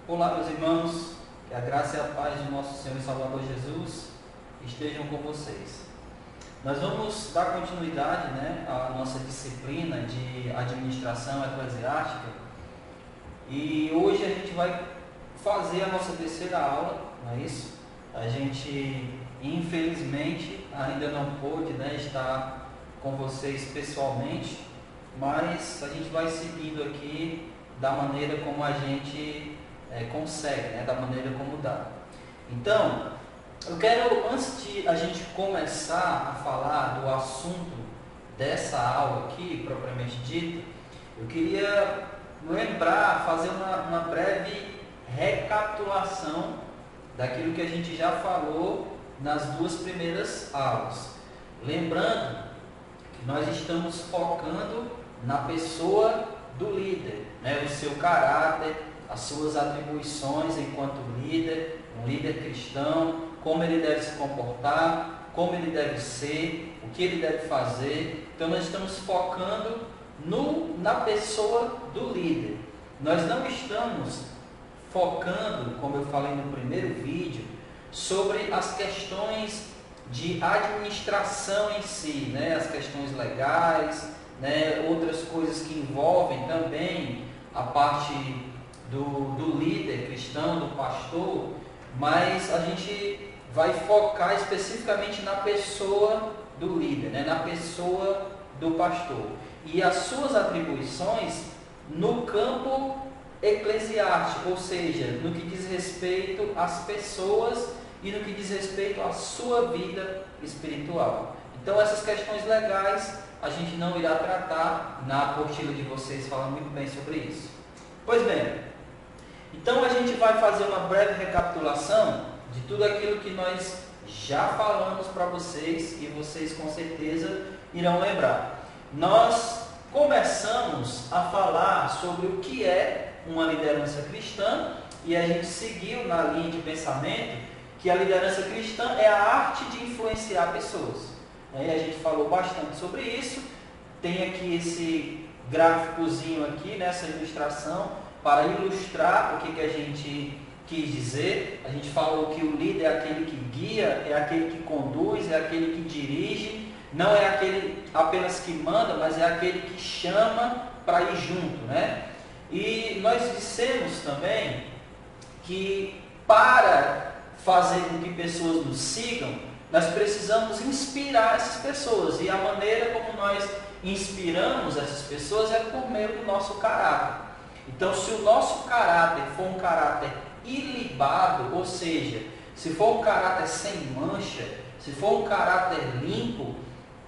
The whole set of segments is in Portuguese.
Olá, meus irmãos, que a graça e a paz de nosso Senhor e Salvador Jesus estejam com vocês. Nós vamos dar continuidade, à nossa disciplina de administração eclesiástica e hoje a gente vai fazer a nossa terceira aula, não é isso? A gente, infelizmente, ainda não pôde estar com vocês pessoalmente, mas a gente vai seguindo aqui da maneira como a gente consegue, da maneira como dá. Então, eu quero, antes de a gente começar a falar do assunto dessa aula aqui, propriamente dita, eu queria fazer uma breve recapitulação daquilo que a gente já falou nas duas primeiras aulas. Lembrando que nós estamos focando na pessoa do líder, o seu caráter, as suas atribuições enquanto líder, um líder cristão, como ele deve se comportar, como ele deve ser, o que ele deve fazer. Então nós estamos focando na pessoa do líder. Nós não estamos focando, como eu falei no primeiro vídeo, sobre as questões de administração em si, as questões legais, outras coisas que envolvem também a parte do líder cristão, do pastor, mas a gente vai focar especificamente na pessoa do líder, na pessoa do pastor e as suas atribuições no campo eclesiástico, ou seja, no que diz respeito às pessoas e no que diz respeito à sua vida espiritual. Então essas questões legais a gente não irá tratar, na apostila de vocês fala muito bem sobre isso. Pois bem, então a gente vai fazer uma breve recapitulação de tudo aquilo que nós já falamos para vocês e vocês com certeza irão lembrar. Nós começamos a falar sobre o que é uma liderança cristã e a gente seguiu na linha de pensamento que a liderança cristã é a arte de influenciar pessoas. E a gente falou bastante sobre isso. Tem aqui esse gráficozinho aqui, nessa ilustração, para ilustrar o que a gente quis dizer. A gente falou que o líder é aquele que guia, é aquele que conduz, é aquele que dirige, não é aquele apenas que manda, mas é aquele que chama para ir junto, E nós dissemos também que para fazer com que pessoas nos sigam, nós precisamos inspirar essas pessoas, e a maneira como nós inspiramos essas pessoas é por meio do nosso caráter. Então, se o nosso caráter for um caráter ilibado, ou seja, se for um caráter sem mancha, se for um caráter limpo,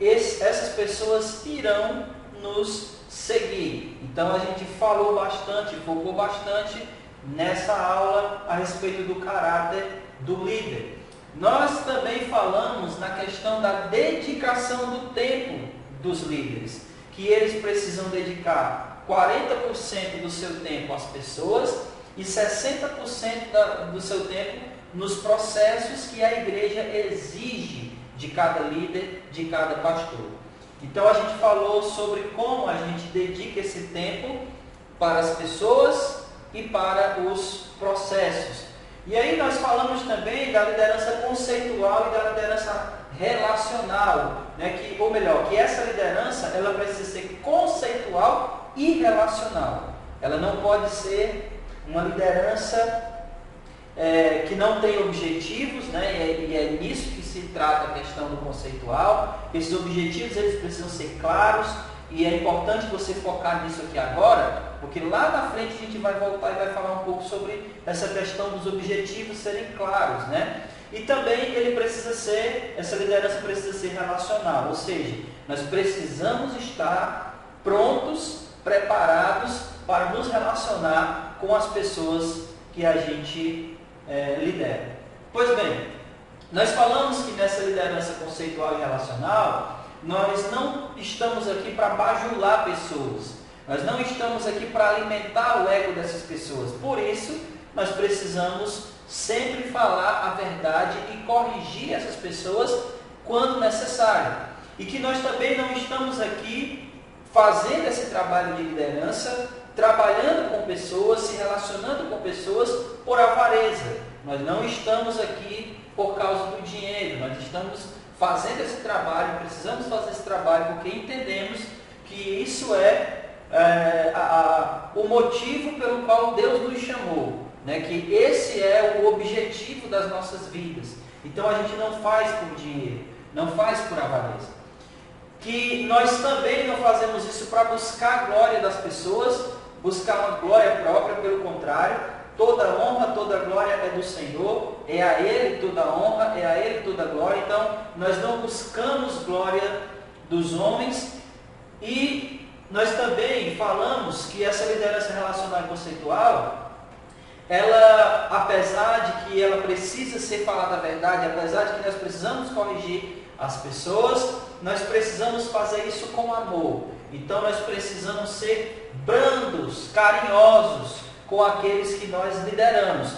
essas pessoas irão nos seguir. Então, a gente falou bastante, focou bastante nessa aula a respeito do caráter do líder. Nós também falamos na questão da dedicação do tempo dos líderes, que eles precisam dedicar 40% do seu tempo às pessoas e 60% do seu tempo nos processos que a igreja exige de cada líder, de cada pastor. Então a gente falou sobre como a gente dedica esse tempo para as pessoas e para os processos. E aí nós falamos também da liderança conceitual e da liderança relacional, que essa liderança ela precisa ser conceitual e relacional. Ela não pode ser uma liderança que não tem objetivos, e é nisso que se trata a questão do conceitual. Esses objetivos eles precisam ser claros, e é importante você focar nisso aqui agora, porque lá na frente a gente vai voltar e vai falar um pouco sobre essa questão dos objetivos serem claros, E também essa liderança precisa ser relacional, ou seja, nós precisamos estar prontos, preparados para nos relacionar com as pessoas que a gente lidera. Pois bem, nós falamos que nessa liderança conceitual e relacional, nós não estamos aqui para bajular pessoas. Nós não estamos aqui para alimentar o ego dessas pessoas. Por isso, nós precisamos sempre falar a verdade e corrigir essas pessoas quando necessário. E que nós também não estamos aqui fazendo esse trabalho de liderança, trabalhando com pessoas, se relacionando com pessoas por avareza. Nós não estamos aqui por causa do dinheiro, nós estamos fazendo esse trabalho, precisamos fazer esse trabalho porque entendemos que isso é o motivo pelo qual Deus nos chamou, né? Que esse é o objetivo das nossas vidas. Então a gente não faz por dinheiro, não faz por avareza. Que nós também não fazemos isso para buscar a glória das pessoas, buscar uma glória própria, pelo contrário, toda honra, toda glória é do Senhor, é a Ele toda honra, é a Ele toda glória. Então nós não buscamos glória dos homens. E nós também falamos que essa liderança relacional e conceitual, ela, apesar de que ela precisa ser falada a verdade, apesar de que nós precisamos corrigir as pessoas, nós precisamos fazer isso com amor. Então nós precisamos ser brandos, carinhosos com aqueles que nós lideramos.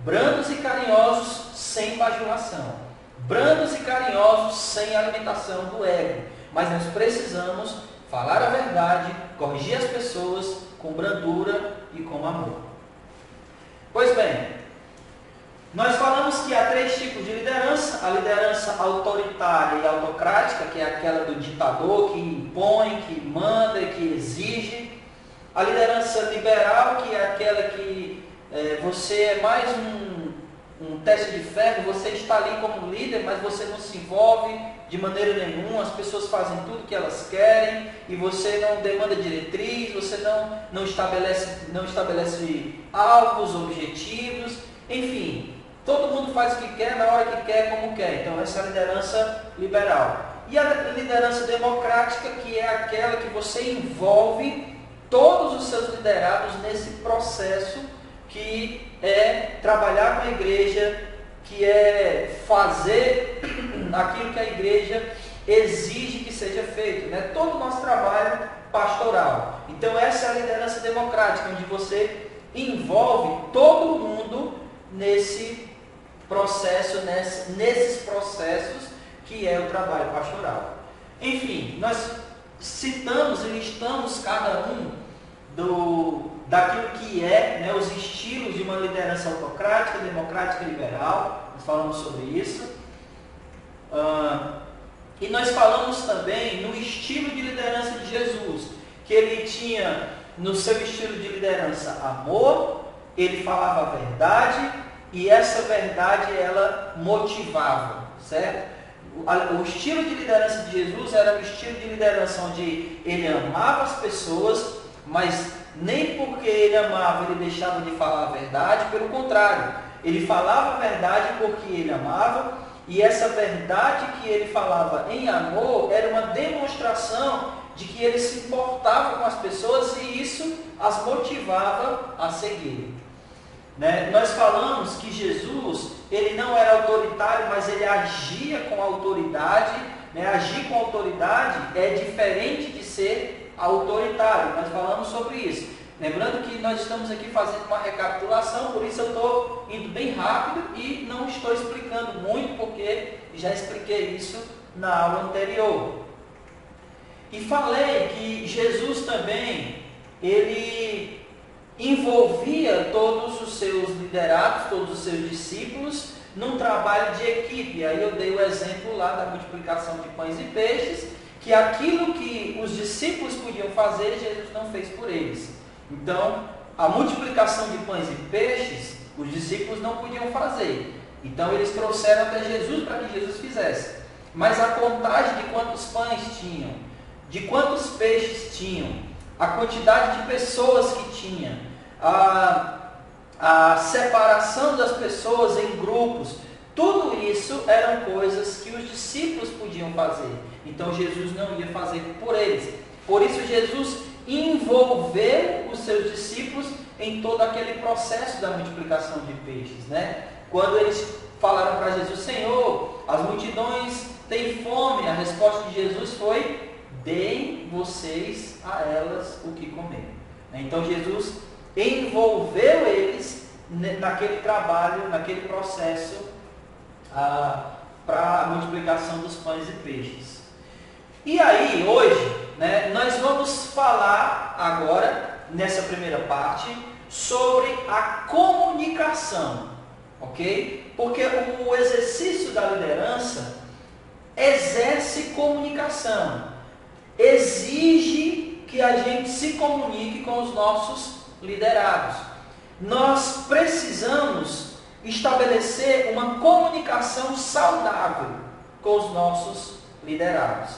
Brandos e carinhosos sem bajulação. Brandos e carinhosos sem alimentação do ego. Mas nós precisamos falar a verdade, corrigir as pessoas com brandura e com amor. Pois bem, nós falamos que há 3 tipos de liderança: a liderança autoritária e autocrática, que é aquela do ditador, que impõe, que manda e que exige. A liderança liberal, que é aquela que você é mais um teste de ferro, você está ali como líder, mas você não se envolve de maneira nenhuma, as pessoas fazem tudo o que elas querem e você não demanda diretriz, você não estabelece alvos, objetivos, enfim, todo mundo faz o que quer, na hora que quer, como quer. Então essa é a liderança liberal. E a liderança democrática, que é aquela que você envolve todos os seus liderados nesse processo que é trabalhar com a igreja, que é fazer aquilo que a igreja exige que seja feito, né? Todo o nosso trabalho pastoral. Então essa é a liderança democrática, onde você envolve todo mundo nesse processo, nesses processos que é o trabalho pastoral. Enfim, nós citamos e listamos cada um daquilo que é, né, os estilos de uma liderança autocrática, democrática e liberal. Nós falamos sobre isso. E nós falamos também no estilo de liderança de Jesus, que ele tinha no seu estilo de liderança amor, ele falava a verdade e essa verdade ela motivava, certo? O estilo de liderança de Jesus era um estilo de liderança onde ele amava as pessoas, mas nem porque ele amava ele deixava de falar a verdade, pelo contrário, ele falava a verdade porque ele amava, e essa verdade que ele falava em amor era uma demonstração de que ele se importava com as pessoas e isso as motivava a seguir. Né? Nós falamos que Jesus, ele não era autoritário, mas ele agia com autoridade. Né? Agir com autoridade é diferente de ser autoritário. Nós falamos sobre isso. Lembrando que nós estamos aqui fazendo uma recapitulação, por isso eu estou indo bem rápido e não estou explicando muito, porque já expliquei isso na aula anterior. E falei que Jesus também, ele envolvia todos os seus liderados, todos os seus discípulos, num trabalho de equipe. Aí eu dei o exemplo lá da multiplicação de pães e peixes, que aquilo que os discípulos podiam fazer, Jesus não fez por eles. Então, a multiplicação de pães e peixes, os discípulos não podiam fazer. Então, eles trouxeram até Jesus para que Jesus fizesse. Mas a contagem de quantos pães tinham, de quantos peixes tinham, a quantidade de pessoas que tinha, a separação das pessoas em grupos, tudo isso eram coisas que os discípulos podiam fazer. Então, Jesus não ia fazer por eles. Por isso, Jesus envolver os seus discípulos em todo aquele processo da multiplicação de peixes, né? Quando eles falaram para Jesus: Senhor, as multidões têm fome, a resposta de Jesus foi: deem vocês a elas o que comer. Então Jesus envolveu eles naquele trabalho, naquele processo para a multiplicação dos pães e peixes. E aí, hoje, né, nós vamos falar agora, nessa primeira parte, sobre a comunicação, ok? Porque o exercício da liderança exerce comunicação, exige que a gente se comunique com os nossos liderados. Nós precisamos estabelecer uma comunicação saudável com os nossos liderados.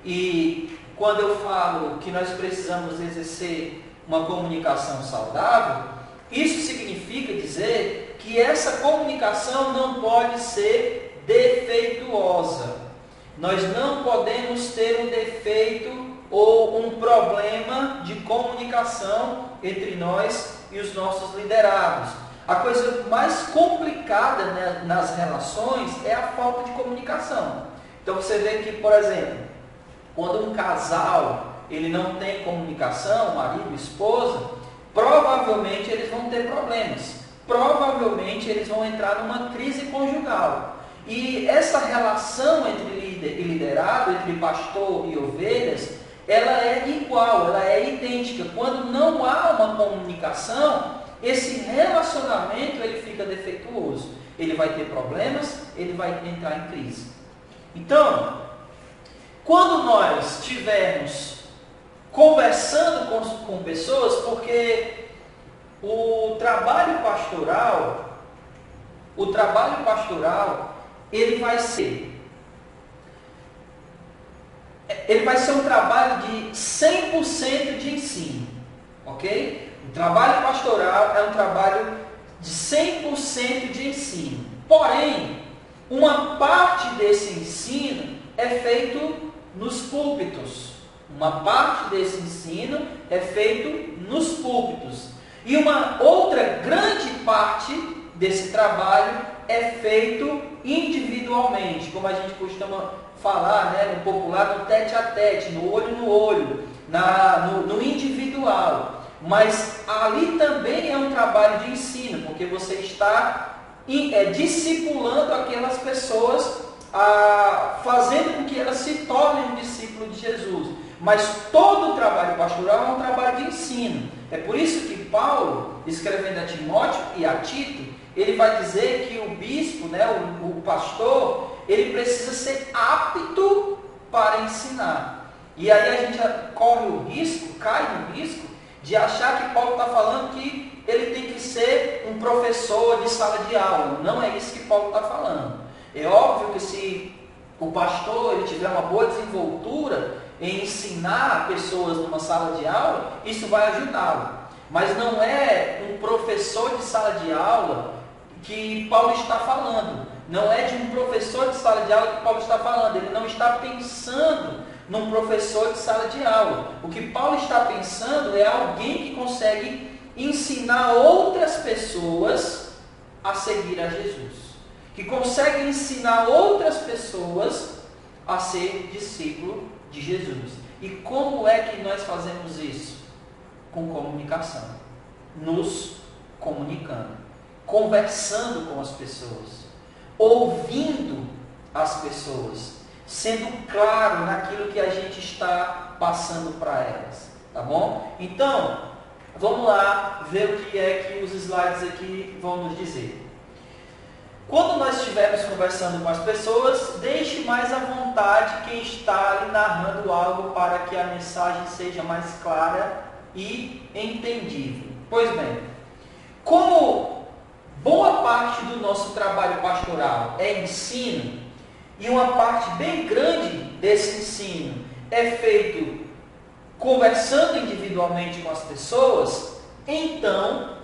E quando eu falo que nós precisamos exercer uma comunicação saudável, isso significa dizer que essa comunicação não pode ser defeituosa. Nós não podemos ter um defeito ou um problema de comunicação entre nós e os nossos liderados. A coisa mais complicada, né, nas relações é a falta de comunicação. Então você vê que, por exemplo, quando um casal ele não tem comunicação, marido e esposa, provavelmente eles vão ter problemas. Provavelmente eles vão entrar numa crise conjugal. E essa relação entre líder e liderado, entre pastor e ovelhas, ela é igual, ela é idêntica. Quando não há uma comunicação, esse relacionamento ele fica defeituoso. Ele vai ter problemas, ele vai entrar em crise. Então, quando nós estivermos conversando com pessoas, porque o trabalho pastoral, ele vai ser um trabalho de 100% de ensino, ok? O trabalho pastoral é um trabalho de 100% de ensino. Porém, uma parte desse ensino é feito nos púlpitos. Uma parte desse ensino é feito nos púlpitos. E uma outra grande parte desse trabalho é feito individualmente, como a gente costuma falar, né, no popular, no tete a tete, no olho, no individual. Mas ali também é um trabalho de ensino, porque você está discipulando aquelas pessoas, fazendo com que elas se tornem um discípulo de Jesus. Mas todo o trabalho pastoral é um trabalho de ensino. É por isso que Paulo, escrevendo a Timóteo e a Tito, ele vai dizer que o bispo, né, o pastor, ele precisa ser apto para ensinar. E aí a gente cai no risco de achar que Paulo está falando que ele tem que ser um professor de sala de aula. Não é isso que Paulo está falando. É óbvio que se o pastor ele tiver uma boa desenvoltura em ensinar pessoas numa sala de aula, isso vai ajudá-lo. Mas não é um professor de sala de aula que Paulo está falando. Não é de um professor de sala de aula que Paulo está falando. Ele não está pensando num professor de sala de aula. O que Paulo está pensando é alguém que consegue ensinar outras pessoas a seguir a Jesus. Que consegue ensinar outras pessoas a ser discípulo de Jesus. E como é que nós fazemos isso? Com comunicação. Nos comunicando. Conversando com as pessoas. Ouvindo as pessoas. Sendo claro naquilo que a gente está passando para elas. Tá bom? Então, vamos lá ver o que é que os slides aqui vão nos dizer. Quando nós estivermos conversando com as pessoas, deixe mais à vontade quem está ali narrando algo para que a mensagem seja mais clara e entendível. Pois bem, como boa parte do nosso trabalho pastoral é ensino, e uma parte bem grande desse ensino é feito conversando individualmente com as pessoas, então,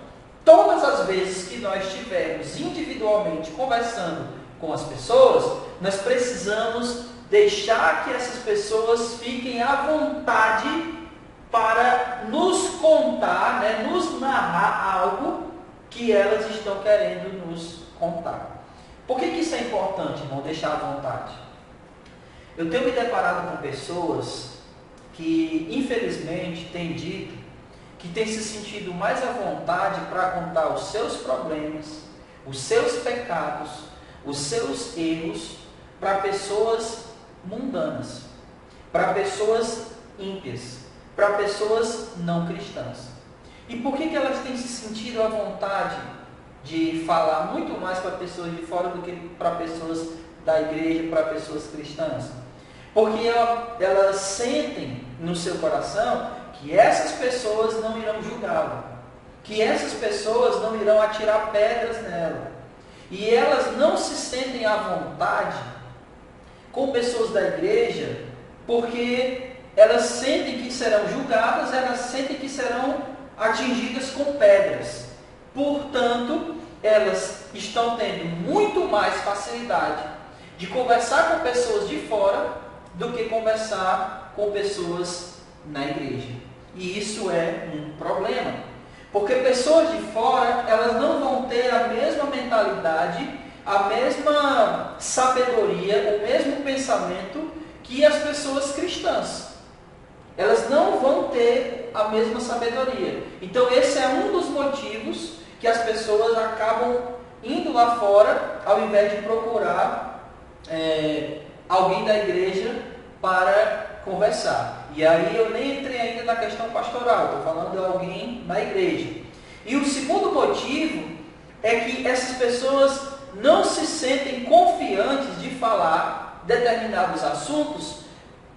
todas as vezes que nós estivermos individualmente conversando com as pessoas, nós precisamos deixar que essas pessoas fiquem à vontade para nos contar, né, nos narrar algo que elas estão querendo nos contar. Por que isso é importante, irmão, deixar à vontade? Eu tenho me deparado com pessoas que, infelizmente, têm dito que têm se sentido mais à vontade para contar os seus problemas, os seus pecados, os seus erros para pessoas mundanas, para pessoas ímpias, para pessoas não cristãs. E por que elas têm se sentido à vontade de falar muito mais para pessoas de fora do que para pessoas da igreja, para pessoas cristãs? Porque elas sentem no seu coração que essas pessoas não irão julgá-la, que essas pessoas não irão atirar pedras nela. E elas não se sentem à vontade com pessoas da igreja, porque elas sentem que serão julgadas, elas sentem que serão atingidas com pedras. Portanto, elas estão tendo muito mais facilidade de conversar com pessoas de fora do que conversar com pessoas na igreja. E isso é um problema, porque pessoas de fora, elas não vão ter a mesma mentalidade, a mesma sabedoria, o mesmo pensamento que as pessoas cristãs. Elas não vão ter a mesma sabedoria. Então esse é um dos motivos que as pessoas acabam indo lá fora, ao invés de procurar alguém da igreja para conversar. E aí eu nem entrei ainda na questão pastoral, estou falando de alguém na igreja. E o segundo motivo é que essas pessoas não se sentem confiantes de falar determinados assuntos,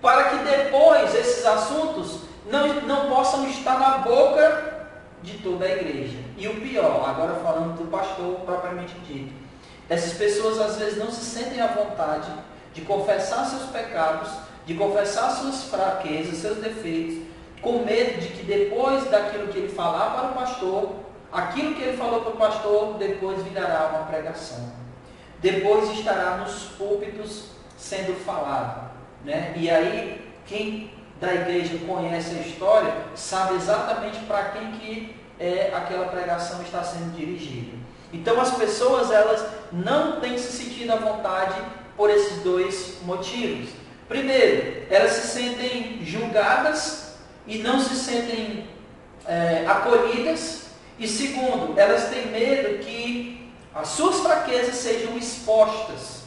para que depois esses assuntos não possam estar na boca de toda a igreja. E o pior, agora falando do pastor propriamente dito, essas pessoas às vezes não se sentem à vontade de confessar seus pecados, de confessar suas fraquezas, seus defeitos, com medo de que depois daquilo que ele falar para o pastor, aquilo que ele falou para o pastor, depois virará uma pregação. Depois estará nos púlpitos sendo falado. Né? E aí, quem da igreja conhece a história, sabe exatamente para quem que aquela pregação está sendo dirigida. Então as pessoas, elas não têm se sentido à vontade por esses dois motivos. Primeiro, elas se sentem julgadas e não se sentem acolhidas. E segundo, elas têm medo que as suas fraquezas sejam expostas,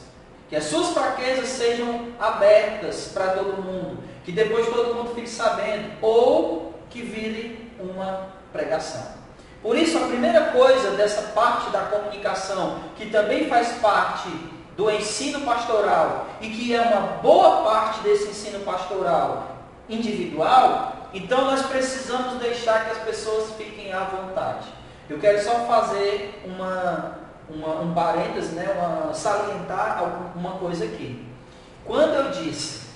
que as suas fraquezas sejam abertas para todo mundo, que depois todo mundo fique sabendo, ou que vire uma pregação. Por isso, a primeira coisa dessa parte da comunicação, que também faz parte do ensino pastoral, e que é uma boa parte desse ensino pastoral individual, então nós precisamos deixar que as pessoas fiquem à vontade. Eu quero só fazer um parêntese, né, salientar uma coisa aqui. Quando eu disse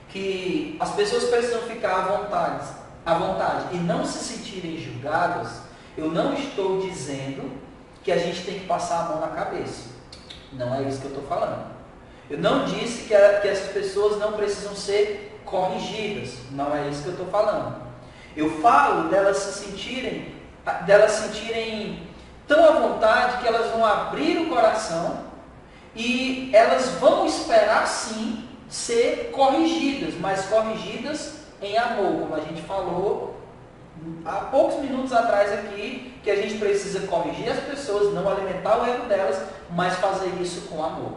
que as pessoas precisam ficar à vontade e não se sentirem julgadas, eu não estou dizendo que a gente tem que passar a mão na cabeça. Não é isso que eu estou falando. Eu não disse que essas pessoas não precisam ser corrigidas. Não é isso que eu estou falando. Eu falo delas se sentirem tão à vontade que elas vão abrir o coração e elas vão esperar sim ser corrigidas, mas corrigidas em amor, como a gente falou há poucos minutos atrás aqui, que a gente precisa corrigir as pessoas, não alimentar o erro delas, mas fazer isso com amor.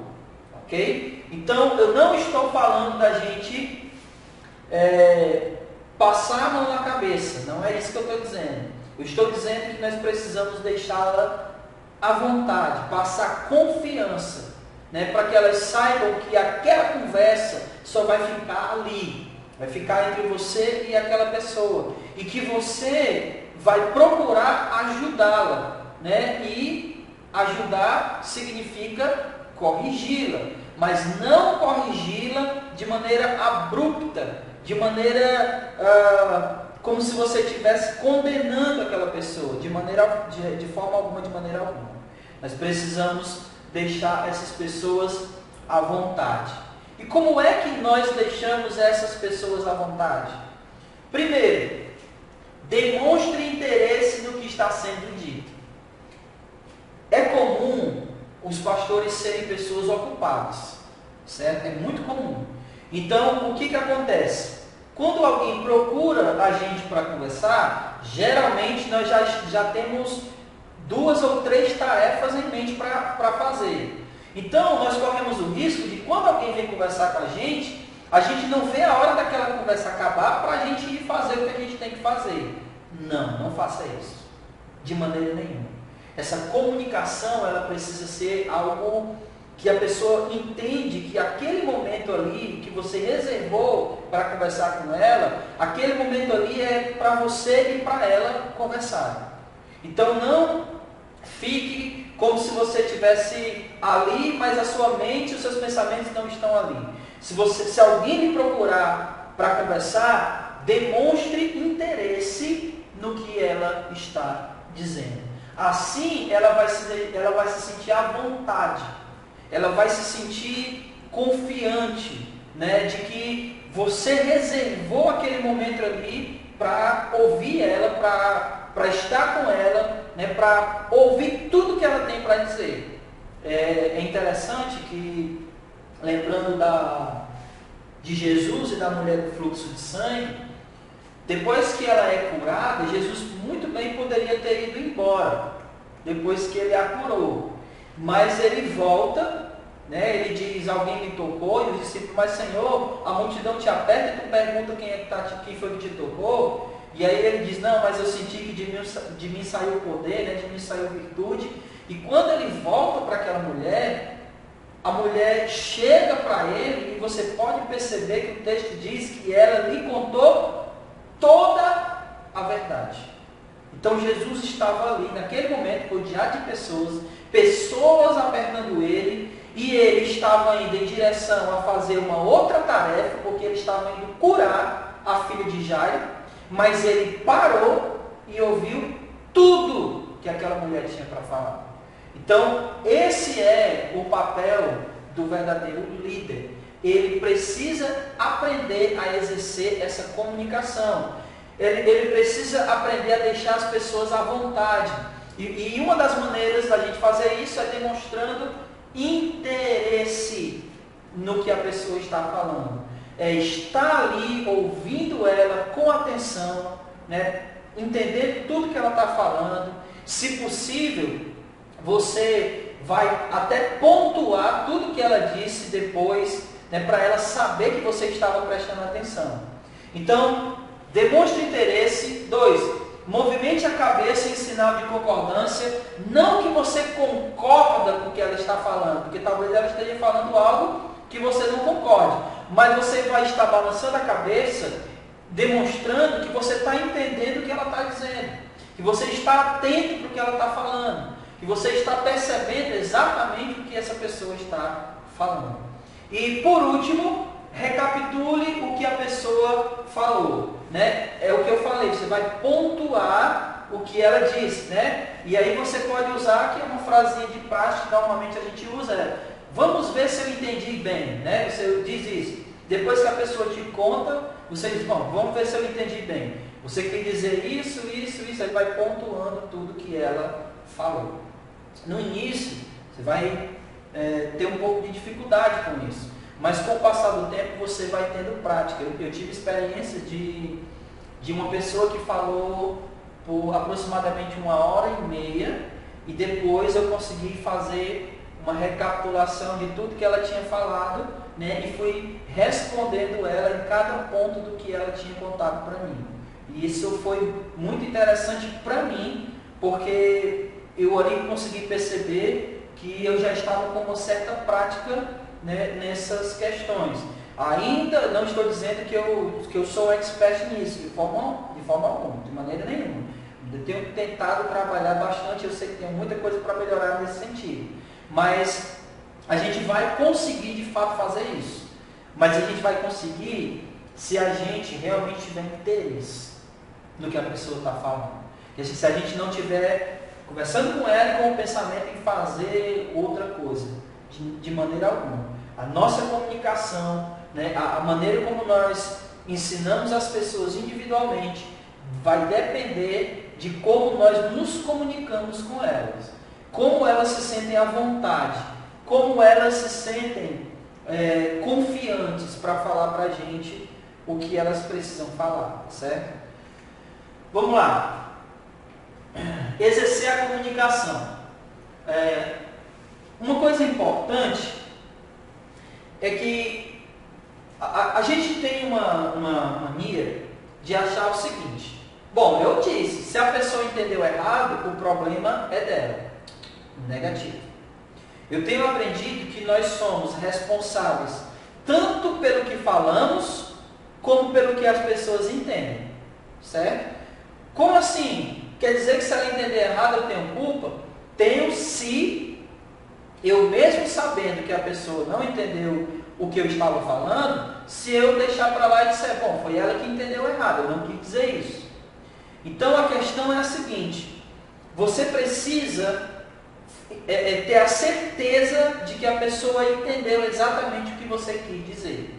Ok? Então eu não estou falando da gente passar a mão na cabeça, não é isso que eu estou dizendo. Eu estou dizendo que nós precisamos deixá-la à vontade, passar confiança, né, para que elas saibam que aquela conversa só vai ficar ali, vai ficar entre você e aquela pessoa, e que você vai procurar ajudá-la, né? E ajudar significa corrigi-la, mas não corrigi-la de maneira abrupta, de maneira como se você estivesse condenando aquela pessoa, de forma alguma, de maneira alguma. Nós precisamos deixar essas pessoas à vontade. E como é que nós deixamos essas pessoas à vontade? Primeiro, demonstre interesse no que está sendo dito. É comum os pastores serem pessoas ocupadas, certo? É muito comum. Então, o que acontece? Quando alguém procura a gente para conversar, geralmente nós já temos 2 ou 3 tarefas em mente para fazer. Então, nós corremos o risco de, quando alguém vem conversar com a gente, A gente não vê a hora daquela conversa acabar para a gente ir fazer o que a gente tem que fazer. Não, não faça isso. De maneira nenhuma. Essa comunicação, ela precisa ser algo que a pessoa entende que aquele momento ali que você reservou para conversar com ela, aquele momento ali é para você e para ela conversar. Então não fique como se você estivesse ali, mas a sua mente e os seus pensamentos não estão ali. Se alguém lhe procurar para conversar, demonstre interesse no que ela está dizendo. Assim ela vai se sentir à vontade. Ela vai se sentir confiante, né, de que você reservou aquele momento ali para ouvir ela, para estar com ela, né, para ouvir tudo que ela tem para dizer. É interessante que, lembrando de Jesus e da mulher do fluxo de sangue, depois que ela é curada, Jesus muito bem poderia ter ido embora, depois que ele a curou. Mas ele volta, né, ele diz, alguém me tocou, e os discípulos, mas Senhor, a multidão te aperta e tu pergunta quem foi que te tocou. E aí ele diz, não, mas eu senti que de mim saiu poder, né, de mim saiu virtude. E quando ele volta para aquela mulher, a mulher chega para ele e você pode perceber que o texto diz que ela lhe contou toda a verdade. Então Jesus estava ali naquele momento rodeado de pessoas apertando ele, e ele estava indo em direção a fazer uma outra tarefa, porque ele estava indo curar a filha de Jairo, mas ele parou e ouviu tudo que aquela mulher tinha para falar. Então, esse é o papel do verdadeiro líder. Ele precisa aprender a exercer essa comunicação. Ele precisa aprender a deixar as pessoas à vontade. E uma das maneiras da gente fazer isso é demonstrando interesse no que a pessoa está falando. É estar ali ouvindo ela com atenção, né? Entendendo tudo que ela está falando. Se possível, você vai até pontuar tudo que ela disse depois, né, para ela saber que você estava prestando atenção. Então, demonstre interesse. 2, movimente a cabeça em sinal de concordância. Não que você concorda com o que ela está falando, porque talvez ela esteja falando algo que você não concorde, mas você vai estar balançando a cabeça, demonstrando que você está entendendo o que ela está dizendo, que você está atento para o que ela está falando, que você está percebendo exatamente o que essa pessoa está falando. E por último, recapitule o que a pessoa falou, né? É o que eu falei, você vai pontuar o que ela disse, né? E aí você pode usar, que é uma frasinha de prática que normalmente a gente usa, vamos ver se eu entendi bem, né? Você diz isso. Depois que a pessoa te conta, você diz, bom, vamos ver se eu entendi bem. Você quer dizer isso, aí vai pontuando tudo que ela falou. No início, você vai ter um pouco de dificuldade com isso, mas com o passar do tempo você vai tendo prática. Eu tive experiência de uma pessoa que falou por aproximadamente 1h30 e depois eu consegui fazer uma recapitulação de tudo que ela tinha falado, né, e fui respondendo ela em cada ponto do que ela tinha contado para mim. E isso foi muito interessante para mim, porque eu ali consegui perceber que eu já estava com uma certa prática, né, nessas questões. Ainda não estou dizendo que eu sou expert nisso, de forma alguma, de maneira nenhuma. Eu tenho tentado trabalhar bastante, eu sei que tem muita coisa para melhorar nesse sentido. Mas a gente vai conseguir de fato fazer isso. Mas a gente vai conseguir se a gente realmente tiver interesse no que a pessoa está falando. Porque se a gente não estiver conversando com ela com o pensamento em fazer outra coisa, de maneira alguma. A nossa comunicação, né, a maneira como nós ensinamos as pessoas individualmente, vai depender de como nós nos comunicamos com elas. Como elas se sentem à vontade, como elas se sentem confiantes para falar para a gente o que elas precisam falar, certo? Vamos lá. Exercer a comunicação. Uma coisa importante é que A gente tem uma mania de achar o seguinte: bom, eu disse, se a pessoa entendeu errado, o problema é dela. Negativo. Eu tenho aprendido que nós somos responsáveis tanto pelo que falamos, como pelo que as pessoas entendem. Certo? Como assim? Quer dizer que se ela entender errado eu tenho culpa? Tenho, se eu mesmo sabendo que a pessoa não entendeu o que eu estava falando, se eu deixar para lá e disser, bom, foi ela que entendeu errado, eu não quis dizer isso. Então a questão é a seguinte: você precisa ter a certeza de que a pessoa entendeu exatamente o que você quis dizer.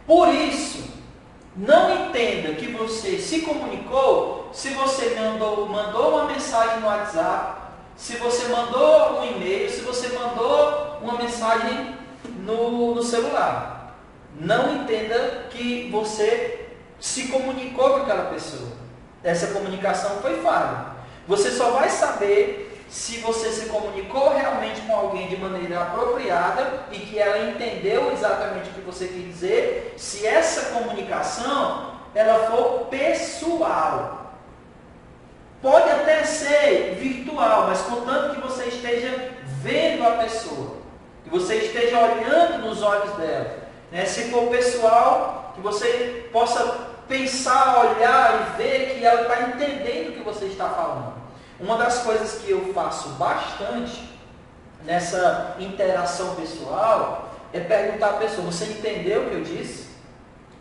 Por isso, não entenda que você se comunicou se você mandou uma mensagem no WhatsApp, se você mandou um e-mail, se você mandou uma mensagem no celular. Não entenda que você se comunicou com aquela pessoa. Essa comunicação foi falha. Você só vai saber se você se comunicou realmente com alguém de maneira apropriada e que ela entendeu exatamente o que você quis dizer, se essa comunicação ela for pessoal. Pode até ser virtual, mas contanto que você esteja vendo a pessoa, que você esteja olhando nos olhos dela. Se for pessoal, que você possa pensar, olhar e ver que ela está entendendo o que você está falando. Uma das coisas que eu faço bastante nessa interação pessoal é perguntar à pessoa: você entendeu o que eu disse?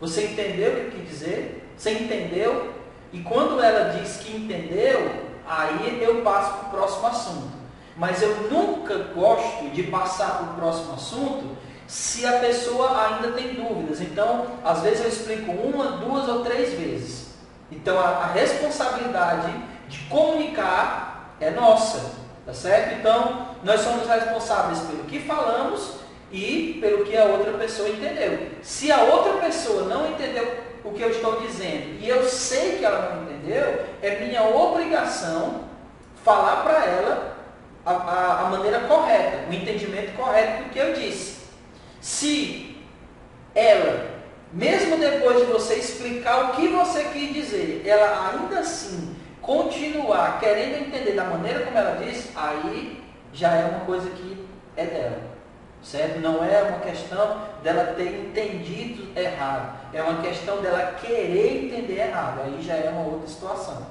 Você entendeu o que eu quis dizer? Você entendeu? E quando ela diz que entendeu, aí eu passo para o próximo assunto. Mas eu nunca gosto de passar para o próximo assunto se a pessoa ainda tem dúvidas. Então, às vezes eu explico 1, 2 ou 3 vezes. Então, a responsabilidade de comunicar é nossa, tá certo? Então, nós somos responsáveis pelo que falamos e pelo que a outra pessoa entendeu. Se a outra pessoa não entendeu o que eu estou dizendo e eu sei que ela não entendeu, é minha obrigação falar para ela a maneira correta, o entendimento correto do que eu disse. Se ela, mesmo depois de você explicar o que você quis dizer, ela ainda assim continuar querendo entender da maneira como ela disse, aí já é uma coisa que é dela, certo? Não é uma questão dela ter entendido errado, é uma questão dela querer entender errado, aí já é uma outra situação.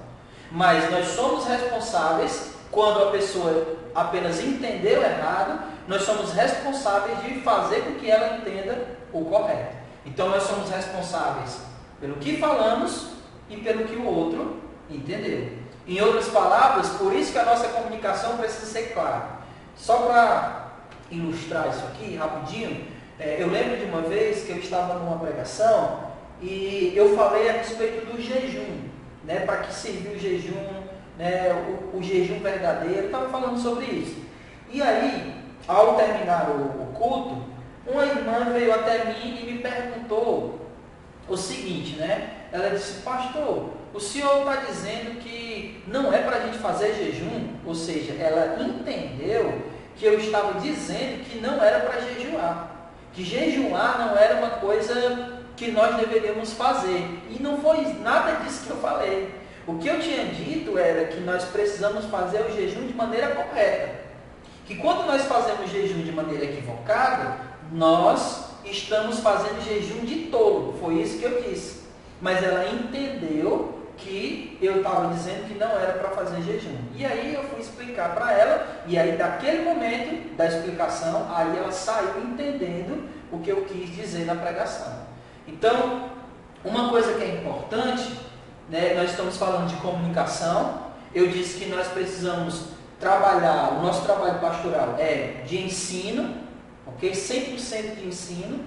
Mas nós somos responsáveis quando a pessoa apenas entendeu errado, nós somos responsáveis de fazer com que ela entenda o correto. Então nós somos responsáveis pelo que falamos e pelo que o outro entendeu. Em outras palavras, por isso que a nossa comunicação precisa ser clara. Só para ilustrar isso aqui rapidinho, eu lembro de uma vez que eu estava numa pregação e eu falei a respeito do jejum, né, para que serviu o jejum, né, o jejum verdadeiro, eu estava falando sobre isso. E aí, ao terminar o culto, uma irmã veio até mim e me perguntou o seguinte, né? Ela disse: pastor, o senhor está dizendo que não é para a gente fazer jejum? Ou seja, ela entendeu que eu estava dizendo que não era para jejuar, que jejuar não era uma coisa que nós deveríamos fazer. E não foi nada disso que eu falei. O que eu tinha dito era que nós precisamos fazer o jejum de maneira correta. Que quando nós fazemos jejum de maneira equivocada, nós estamos fazendo jejum de tolo. Foi isso que eu disse. Mas ela entendeu que eu estava dizendo que não era para fazer jejum. E aí eu fui explicar para ela, e aí daquele momento da explicação, aí ela saiu entendendo o que eu quis dizer na pregação. Então, uma coisa que é importante, né, nós estamos falando de comunicação. Eu disse que nós precisamos trabalhar, o nosso trabalho pastoral é de ensino, ok? 100% de ensino,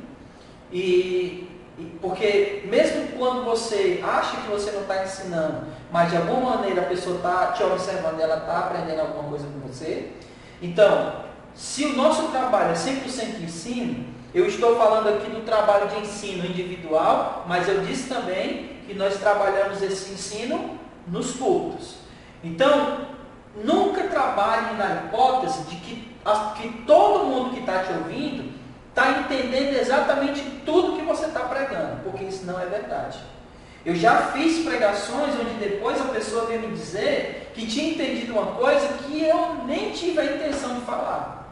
porque mesmo quando você acha que você não está ensinando, mas de alguma maneira a pessoa está te observando, ela está aprendendo alguma coisa com você. Então, se o nosso trabalho é 100% de ensino, eu estou falando aqui do trabalho de ensino individual, mas eu disse também que nós trabalhamos esse ensino nos cultos. Então, nunca trabalhe na hipótese de que todo mundo que está te ouvindo está entendendo exatamente tudo que você está pregando, porque isso não é verdade. Eu já fiz pregações onde depois a pessoa veio me dizer que tinha entendido uma coisa que eu nem tive a intenção de falar.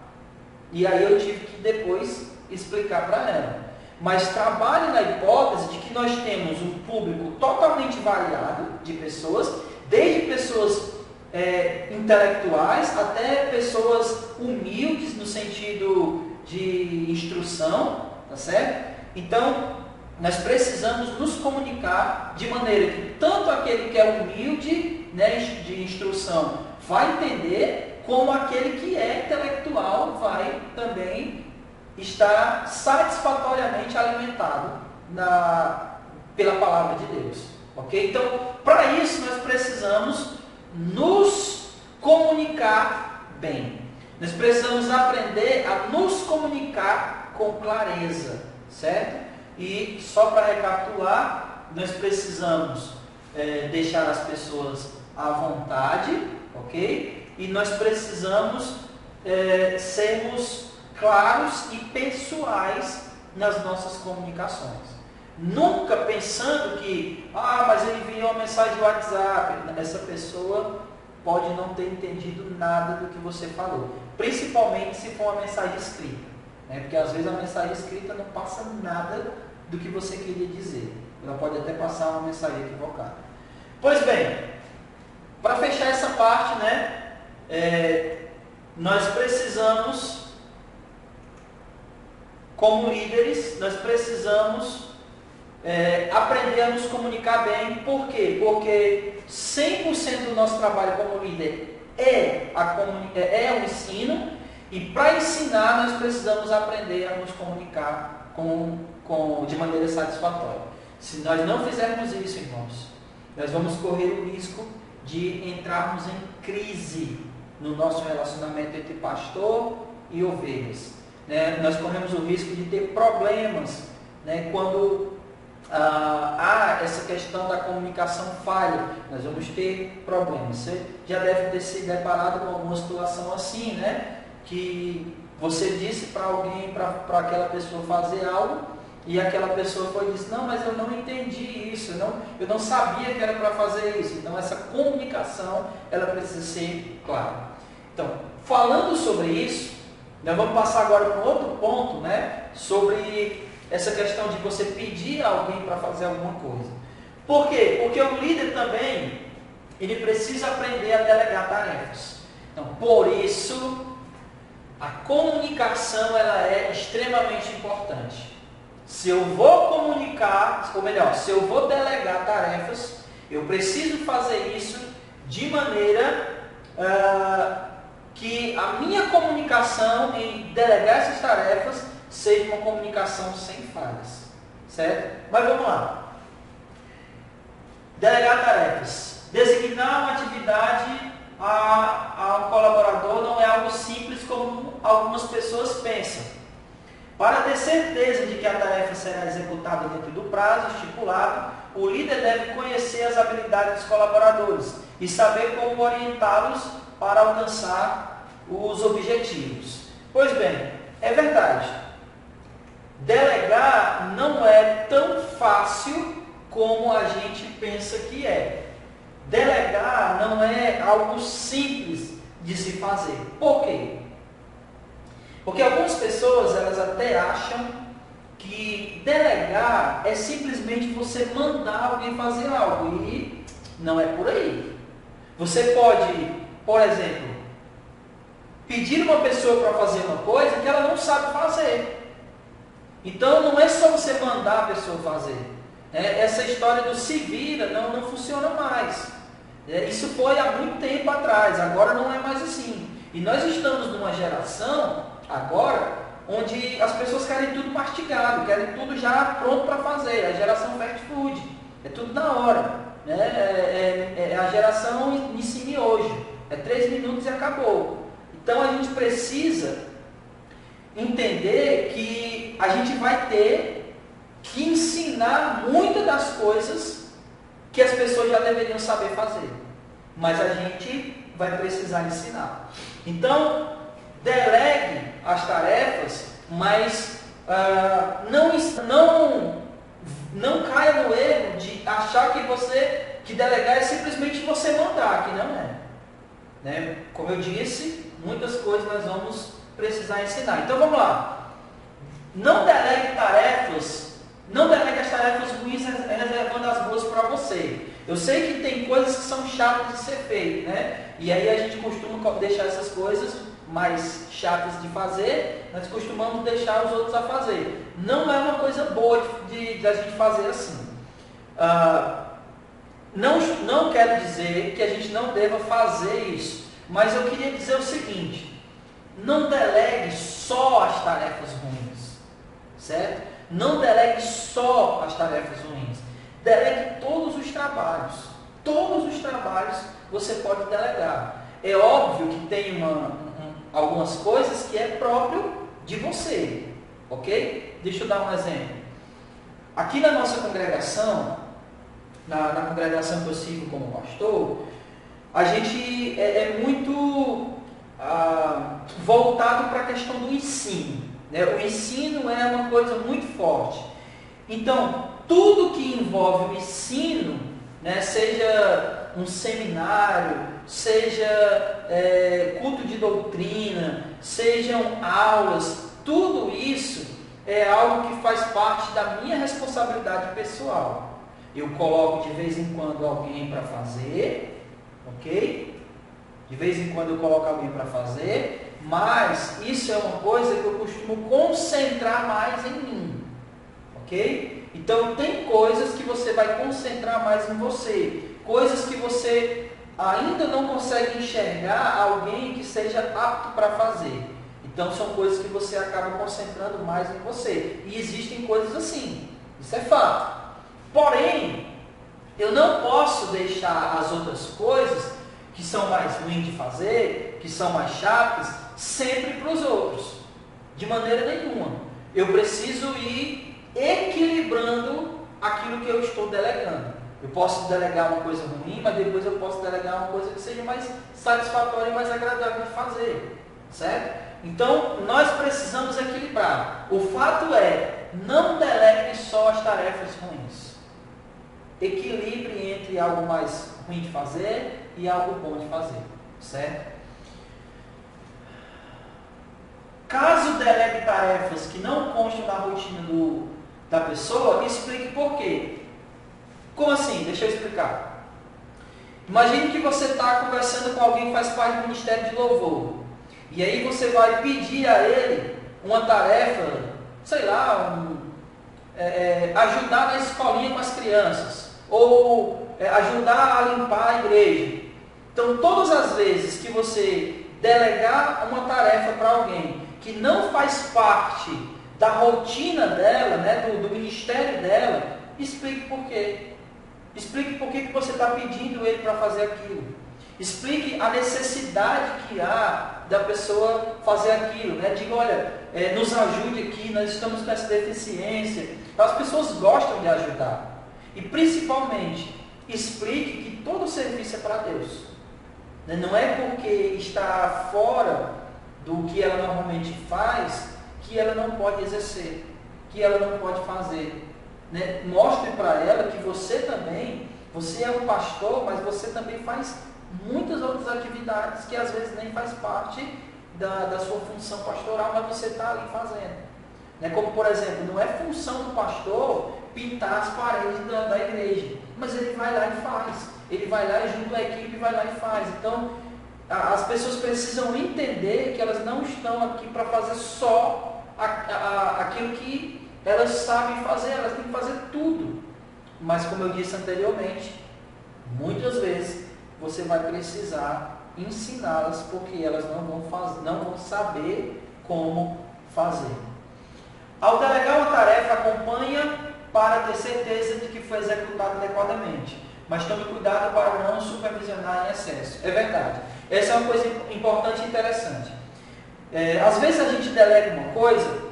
E aí eu tive que depois explicar para ela. Mas trabalhe na hipótese de que nós temos um público totalmente variado de pessoas, desde pessoas intelectuais até pessoas humildes no sentido de instrução, tá certo? Então, nós precisamos nos comunicar de maneira que tanto aquele que é humilde, né, de instrução vai entender, como aquele que é intelectual vai também estar satisfatoriamente alimentado pela palavra de Deus. Ok? Então, para isso nós precisamos nos comunicar bem. Nós precisamos aprender a nos comunicar com clareza, certo? E só para recapitular, nós precisamos deixar as pessoas à vontade, ok? E nós precisamos sermos claros e pessoais nas nossas comunicações. Nunca pensando que, mas ele enviou uma mensagem do WhatsApp. Essa pessoa pode não ter entendido nada do que você falou. Principalmente se for uma mensagem escrita. Né? Porque às vezes a mensagem escrita não passa nada do que você queria dizer. Ela pode até passar uma mensagem equivocada. Pois bem, para fechar essa parte, né, nós precisamos, como líderes, nós precisamos aprender a nos comunicar bem. Por quê? Porque 100% do nosso trabalho como líder é o ensino, e para ensinar nós precisamos aprender a nos comunicar de maneira satisfatória. Se nós não fizermos isso, irmãos, nós vamos correr o risco de entrarmos em crise no nosso relacionamento entre pastor e ovelhas. Né? Nós corremos o risco de ter problemas, né? Quando há essa questão da comunicação falha, nós vamos ter problemas. Você já deve ter se deparado com alguma situação assim, né? Que você disse para alguém, para aquela pessoa fazer algo, e aquela pessoa foi e disse, não, mas eu não entendi isso, eu não sabia que era para fazer isso. Então essa comunicação, ela precisa ser clara. Então, falando sobre isso, nós vamos passar agora para um outro ponto, né? Sobre essa questão de você pedir a alguém para fazer alguma coisa. Por quê? Porque o líder também, ele precisa aprender a delegar tarefas. Então, por isso, a comunicação ela é extremamente importante. Se eu vou comunicar, ou melhor, se eu vou delegar tarefas, eu preciso fazer isso de maneira que a minha comunicação em delegar essas tarefas seja uma comunicação sem falhas, certo? Mas vamos lá. Delegar tarefas. Designar uma atividade a um colaborador não é algo simples como algumas pessoas pensam. Para ter certeza de que a tarefa será executada dentro do prazo estipulado, o líder deve conhecer as habilidades dos colaboradores e saber como orientá-los para alcançar os objetivos. Pois bem, é verdade. Delegar não é tão fácil como a gente pensa que é. Delegar não é algo simples de se fazer. Por quê? Porque algumas pessoas, elas até acham que delegar é simplesmente você mandar alguém fazer algo, e não é por aí. Você pode, por exemplo, pedir uma pessoa para fazer uma coisa que ela não sabe fazer. Então não é só você mandar a pessoa fazer. Essa história do se vira não funciona mais. Isso foi há muito tempo atrás, agora não é mais assim. E nós estamos numa geração agora onde as pessoas querem tudo mastigado, querem tudo já pronto para fazer. A geração fast food, é tudo na hora. É a geração ensine hoje, é 3 minutos e acabou. Então a gente precisa entender que a gente vai ter que ensinar muitas das coisas que as pessoas já deveriam saber fazer, mas a gente vai precisar ensinar. Então, delegue as tarefas, mas não caia no erro de achar que delegar é simplesmente você mandar, que não é. Né? Como eu disse, muitas coisas nós vamos precisar ensinar. Então vamos lá. Não delegue as tarefas ruins reservando as boas para você. Eu sei que tem coisas que são chatas de ser feitas, né? E aí a gente costuma deixar essas coisas mais chatas de fazer, nós costumamos deixar os outros a fazer. Não é uma coisa boa de a gente fazer assim. Não quero dizer que a gente não deva fazer isso, mas eu queria dizer o seguinte: não delegue só as tarefas ruins, certo? Não delegue só as tarefas ruins. Delegue todos os trabalhos. Todos os trabalhos você pode delegar. É óbvio que tem algumas coisas que é próprio de você, ok? Deixa eu dar um exemplo. Aqui na nossa congregação, na congregação que eu sigo como pastor, a gente é muito voltado para a questão do ensino. Né? O ensino é uma coisa muito forte. Então, tudo que envolve o ensino, né, seja um seminário, seja culto de doutrina, sejam aulas, tudo isso é algo que faz parte da minha responsabilidade pessoal. Eu coloco de vez em quando alguém para fazer, ok? De vez em quando eu coloco alguém para fazer, mas isso é uma coisa que eu costumo concentrar mais em mim, ok? Então tem coisas que você vai concentrar mais em você, coisas que você ainda não consegue enxergar alguém que seja apto para fazer. Então são coisas que você acaba concentrando mais em você. E existem coisas assim, isso é fato. Porém, eu não posso deixar as outras coisas que são mais ruins de fazer, que são mais chatas, sempre para os outros. De maneira nenhuma. Eu preciso ir equilibrando aquilo que eu estou delegando. Eu posso delegar uma coisa ruim, mas depois eu posso delegar uma coisa que seja mais satisfatória e mais agradável de fazer. Certo? Então, nós precisamos equilibrar. O fato é, não delegue só as tarefas ruins. Equilibre entre algo mais ruim de fazer e algo bom de fazer. Certo? Caso delegue tarefas que não constam na rotina da pessoa, explique por quê. Como assim? Deixa eu explicar. Imagine que você está conversando com alguém que faz parte do Ministério de Louvor. E aí você vai pedir a ele uma tarefa, sei lá, ajudar na escolinha com as crianças. Ou ajudar a limpar a igreja. Então, todas as vezes que você delegar uma tarefa para alguém que não faz parte da rotina dela, né, do ministério dela, explique por quê. Explique por que você está pedindo ele para fazer aquilo. Explique a necessidade que há da pessoa fazer aquilo. Né? Diga, olha, nos ajude aqui, nós estamos com essa deficiência. As pessoas gostam de ajudar. E principalmente, explique que todo serviço é para Deus. Não é porque está fora do que ela normalmente faz que ela não pode exercer, que ela não pode fazer. Né? Mostre para ela que você também, você é um pastor, mas você também faz muitas outras atividades que às vezes nem faz parte da sua função pastoral, mas você está ali fazendo. Né? Como, por exemplo, não é função do pastor pintar as paredes da igreja, mas ele vai lá e faz. Ele vai lá e junto à equipe vai lá e faz. Então, as pessoas precisam entender que elas não estão aqui para fazer só aquilo que elas sabem fazer, elas têm que fazer tudo. Mas como eu disse anteriormente, muitas vezes você vai precisar ensiná-las porque elas não vão saber como fazer. Ao delegar uma tarefa, acompanha para ter certeza de que foi executada adequadamente. Mas tome cuidado para não supervisionar em excesso. É verdade. Essa é uma coisa importante e interessante. Às vezes a gente delega uma coisa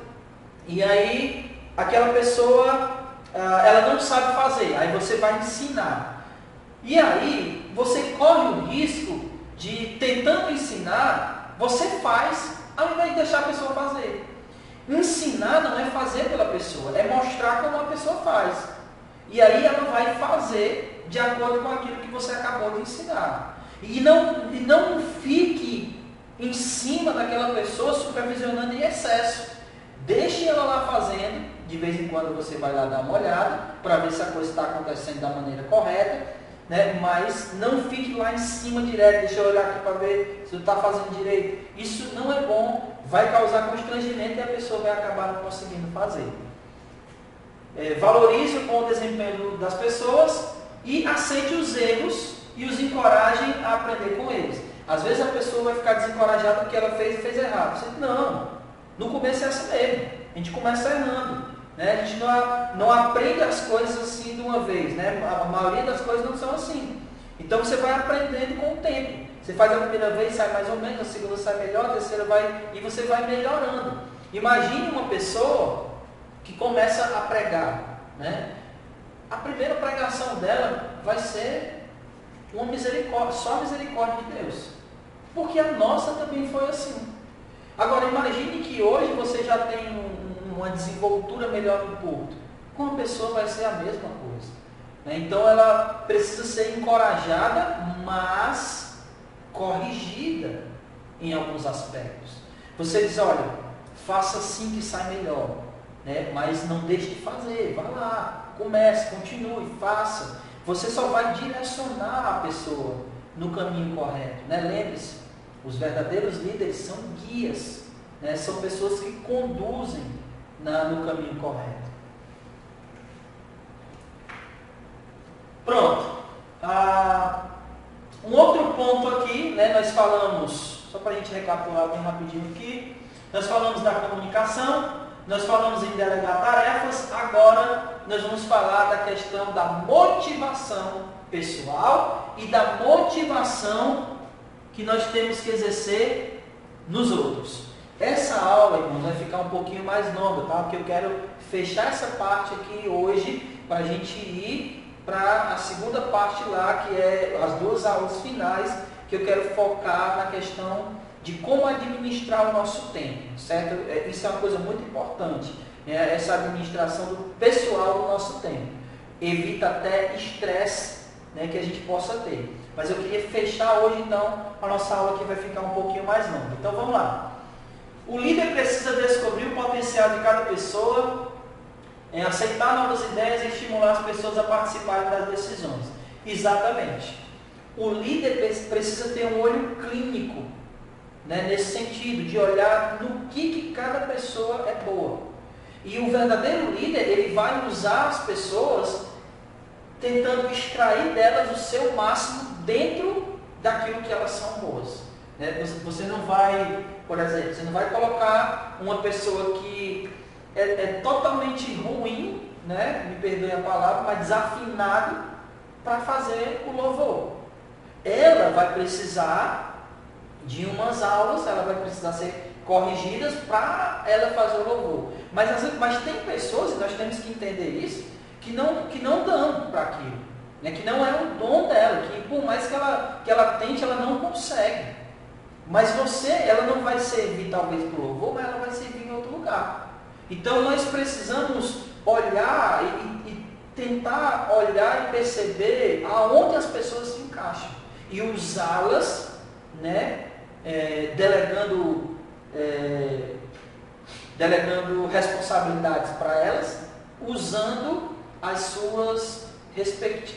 e aí aquela pessoa ela não sabe fazer. Aí você vai ensinar. E aí você corre o risco de, tentando ensinar, você faz ao invés de deixar a pessoa fazer. Ensinar não é fazer pela pessoa, é mostrar como a pessoa faz. E aí ela vai fazer de acordo com aquilo que você acabou de ensinar. E não fique em cima daquela pessoa supervisionando em excesso. Deixe ela lá fazendo, de vez em quando você vai lá dar uma olhada, para ver se a coisa está acontecendo da maneira correta, né? Mas não fique lá em cima direto, deixa eu olhar aqui para ver se está fazendo direito. Isso não é bom, vai causar constrangimento e a pessoa vai acabar não conseguindo fazer. Valorize o bom desempenho das pessoas e aceite os erros e os encoraje a aprender com eles. Às vezes a pessoa vai ficar desencorajada porque ela fez errado. Você, não, no começo é assim mesmo, a gente começa errando. Né? A gente não aprende as coisas assim de uma vez. Né? A maioria das coisas não são assim. Então você vai aprendendo com o tempo. Você faz a primeira vez, sai mais ou menos, a segunda sai melhor, a terceira vai, e você vai melhorando. Imagine uma pessoa que começa a pregar, né? A primeira pregação dela vai ser uma misericórdia, só a misericórdia de Deus. Porque a nossa também foi assim. Agora imagine que hoje você já tem uma desenvoltura melhor no culto. Com a pessoa vai ser a mesma coisa. Né? Então ela precisa ser encorajada, mas corrigida em alguns aspectos. Você diz, olha, faça assim que sai melhor. Né? Mas não deixe de fazer, vá lá, comece, continue, faça. Você só vai direcionar a pessoa no caminho correto. Né? Lembre-se, os verdadeiros líderes são guias, né? São pessoas que conduzem no caminho correto. Pronto. Um outro ponto aqui, né? Nós falamos, só para a gente recapitular bem rapidinho aqui, nós falamos da comunicação, nós falamos em delegar tarefas, agora nós vamos falar da questão da motivação pessoal e da motivação que nós temos que exercer nos outros. Essa aula, irmãos, vai ficar um pouquinho mais longa, tá? Porque eu quero fechar essa parte aqui hoje para a gente ir para a segunda parte lá, que é as 2 aulas finais, que eu quero focar na questão de como administrar o nosso tempo, certo? Isso é uma coisa muito importante, né? Essa administração do pessoal do nosso tempo. Evita até estresse, né, que a gente possa ter. Mas eu queria fechar hoje, então, a nossa aula que vai ficar um pouquinho mais longa. Então, vamos lá. O líder precisa descobrir o potencial de cada pessoa, aceitar novas ideias e estimular as pessoas a participarem das decisões. Exatamente. O líder precisa ter um olho clínico, né, nesse sentido, de olhar no que cada pessoa é boa. E o verdadeiro líder, ele vai usar as pessoas tentando extrair delas o seu máximo dentro daquilo que elas são boas. Você não vai, por exemplo, você não vai colocar uma pessoa que é totalmente ruim, né, me perdoe a palavra, mas desafinado para fazer o louvor. Ela vai precisar de umas aulas, ela vai precisar ser corrigidas para ela fazer o louvor. Mas tem pessoas, e nós temos que entender isso, que não dão para aquilo, né? Que não é o dom dela, que por mais que ela tente, ela não consegue. Mas ela não vai servir talvez para o louvor, mas ela vai servir em outro lugar. Então nós precisamos olhar e tentar olhar e perceber aonde as pessoas se encaixam e usá-las, né? Delegando responsabilidades para elas, usando os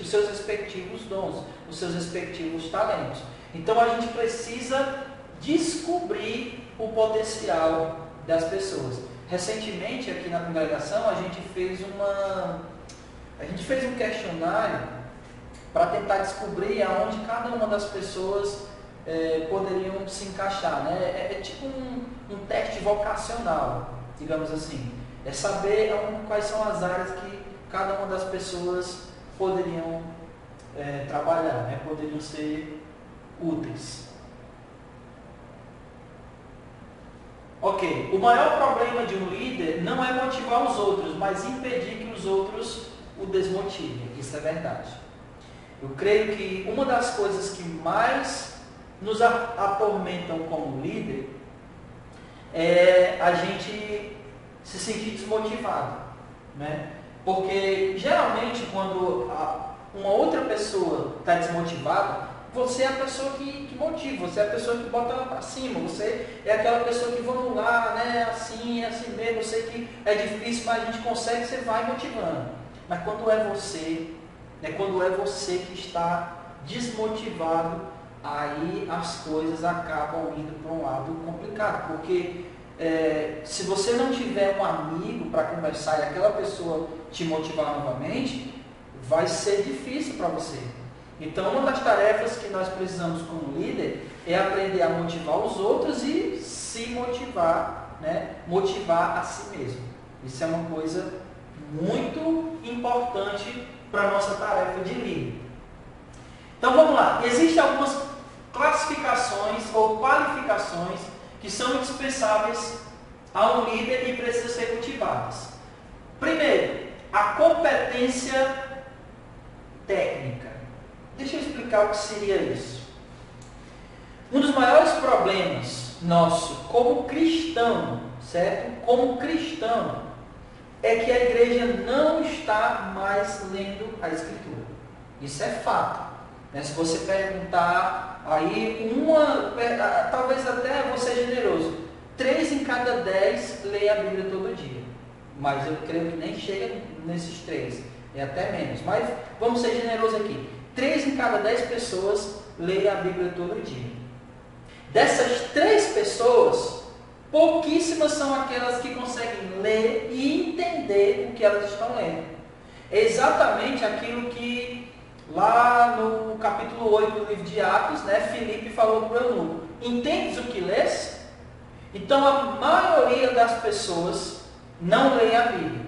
seus respectivos dons, os seus respectivos talentos. Então a gente precisa descobrir o potencial das pessoas. Recentemente, aqui na congregação, a gente fez um questionário para tentar descobrir aonde cada uma das pessoas poderiam se encaixar, né? É tipo um teste vocacional, digamos assim. É saber quais são as áreas que cada uma das pessoas poderiam trabalhar, né? Poderiam ser úteis. Ok, o maior problema de um líder não é motivar os outros, mas impedir que os outros o desmotivem. Isso é verdade. Eu creio que uma das coisas que mais nos atormentam como líder é a gente se sentir desmotivado, né? Porque geralmente quando uma outra pessoa está desmotivada, você é a pessoa que motiva, você é a pessoa que bota ela para cima, você é aquela pessoa que vamos lá, né? É assim mesmo, eu sei que é difícil, mas a gente consegue, você vai motivando. Mas quando é você que está desmotivado, aí as coisas acabam indo para um lado complicado, porque se você não tiver um amigo para conversar e aquela pessoa te motivar novamente, vai ser difícil para você. Então, uma das tarefas que nós precisamos como líder é aprender a motivar os outros e se motivar, né? Motivar a si mesmo. Isso é uma coisa muito importante para a nossa tarefa de líder. Então, vamos lá. Existem algumas classificações ou qualificações que são indispensáveis a um líder e precisam ser cultivadas. Primeiro, a competência técnica. Deixa eu explicar o que seria isso. Um dos maiores problemas nosso como cristão, certo? Como cristão, é que a igreja não está mais lendo a Escritura. Isso é fato. Se você perguntar aí, talvez até você generoso, 3 em cada 10 lê a Bíblia todo dia. Mas eu creio que nem chega nesses 3, é até menos. Mas vamos ser generosos aqui. 3 em cada 10 pessoas lê a Bíblia todo dia. Dessas 3 pessoas, pouquíssimas são aquelas que conseguem ler e entender o que elas estão lendo. É exatamente aquilo que lá no capítulo 8 do livro de Atos, Filipe falou para o eunuco: entendes o que lês? Então a maioria das pessoas não lê a Bíblia.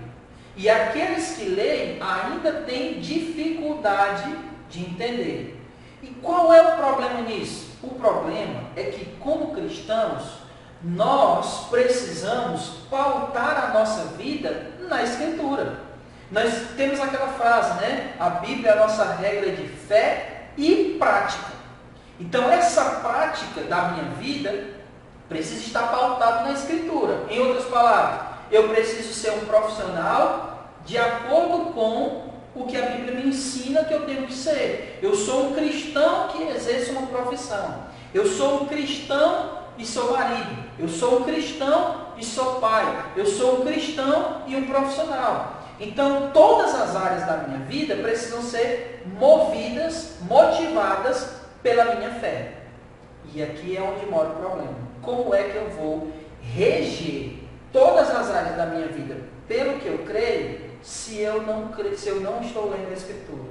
E aqueles que leem ainda têm dificuldade de entender. E qual é o problema nisso? O problema é que, como cristãos, nós precisamos pautar a nossa vida na Escritura. Nós temos aquela frase, a Bíblia é a nossa regra de fé e prática. Então, essa prática da minha vida precisa estar pautada na Escritura. Em outras palavras, eu preciso ser um profissional de acordo com o que a Bíblia me ensina que eu tenho que ser. Eu sou um cristão que exerce uma profissão. Eu sou um cristão e sou marido. Eu sou um cristão e sou pai. Eu sou um cristão e um profissional. Então, todas as áreas da minha vida precisam ser motivadas pela minha fé. E aqui é onde mora o problema. Como é que eu vou reger todas as áreas da minha vida pelo que eu creio, se eu não estou lendo a Escritura?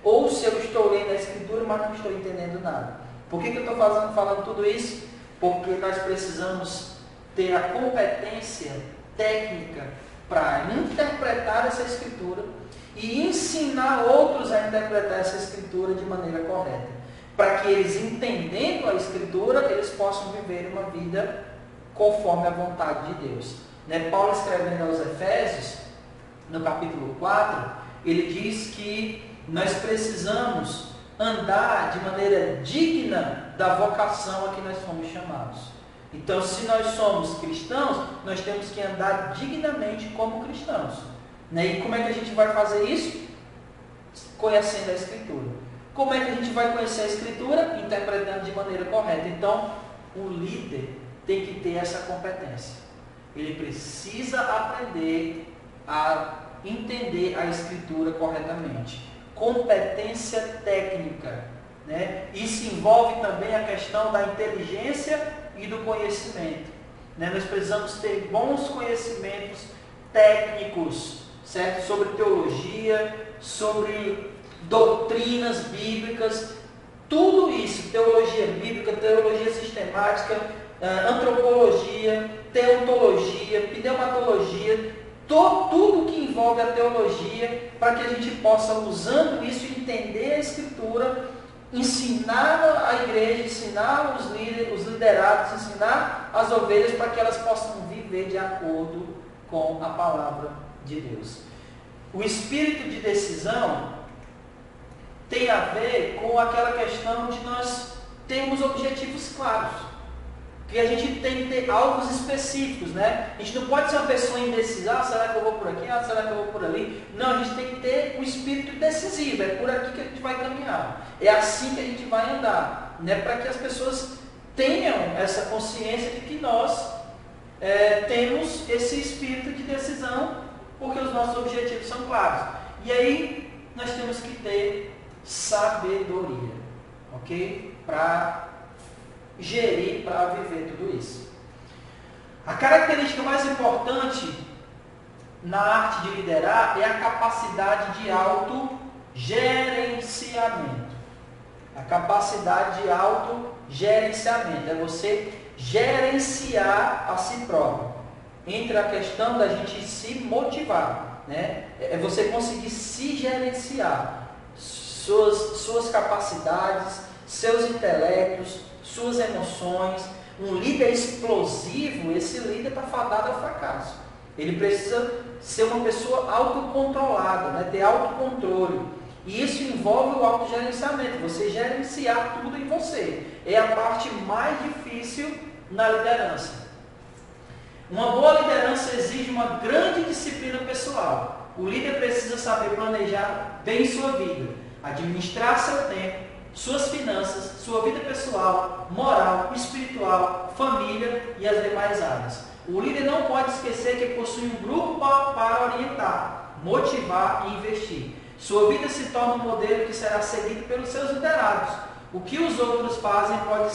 Ou se eu estou lendo a Escritura, mas não estou entendendo nada. Por que eu estou falando tudo isso? Porque nós precisamos ter a competência técnica para interpretar essa Escritura e ensinar outros a interpretar essa Escritura de maneira correta. Para que eles, entendendo a Escritura, eles possam viver uma vida conforme a vontade de Deus. Paulo, escrevendo aos Efésios, no capítulo 4, ele diz que nós precisamos andar de maneira digna da vocação a que nós fomos chamados. Então, se nós somos cristãos, nós temos que andar dignamente como cristãos. E como é que a gente vai fazer isso? Conhecendo a Escritura. Como é que a gente vai conhecer a Escritura? Interpretando de maneira correta. Então, o líder tem que ter essa competência. Ele precisa aprender a entender a Escritura corretamente. Competência técnica. Isso envolve também a questão da inteligência e do conhecimento. Nós precisamos ter bons conhecimentos técnicos, certo? Sobre teologia, sobre doutrinas bíblicas, tudo isso, teologia bíblica, teologia sistemática, antropologia, teontologia, pneumatologia, tudo que envolve a teologia, para que a gente possa, usando isso, entender a Escritura, ensinar a igreja, ensinar os líderes, os liderados, ensinar as ovelhas para que elas possam viver de acordo com a palavra de Deus. O espírito de decisão tem a ver com aquela questão de nós termos objetivos claros. Porque a gente tem que ter alvos específicos, né? A gente não pode ser uma pessoa indecisa, será que eu vou por aqui? Será que eu vou por ali? Não, a gente tem que ter um espírito decisivo, é por aqui que a gente vai caminhar. É assim que a gente vai andar, né? Para que as pessoas tenham essa consciência de que nós temos esse espírito de decisão, porque os nossos objetivos são claros. E aí, nós temos que ter sabedoria, ok? Para gerir, para viver tudo isso. A característica mais importante na arte de liderar é a capacidade de autogerenciamento. A capacidade de autogerenciamento é você gerenciar a si próprio. Entra a questão da gente se motivar, né? É você conseguir se gerenciar, suas capacidades, seus intelectos, suas emoções. Um líder explosivo, esse líder está fadado ao fracasso. Ele precisa ser uma pessoa autocontrolada, né? Ter autocontrole. E isso envolve o autogerenciamento, você gerenciar tudo em você. É a parte mais difícil na liderança. Uma boa liderança exige uma grande disciplina pessoal. O líder precisa saber planejar bem sua vida, administrar seu tempo, suas finanças, sua vida pessoal, moral, espiritual, família e as demais áreas. O líder não pode esquecer que possui um grupo para orientar, motivar e investir. Sua vida se torna um modelo que será seguido pelos seus liderados. O que os outros fazem pode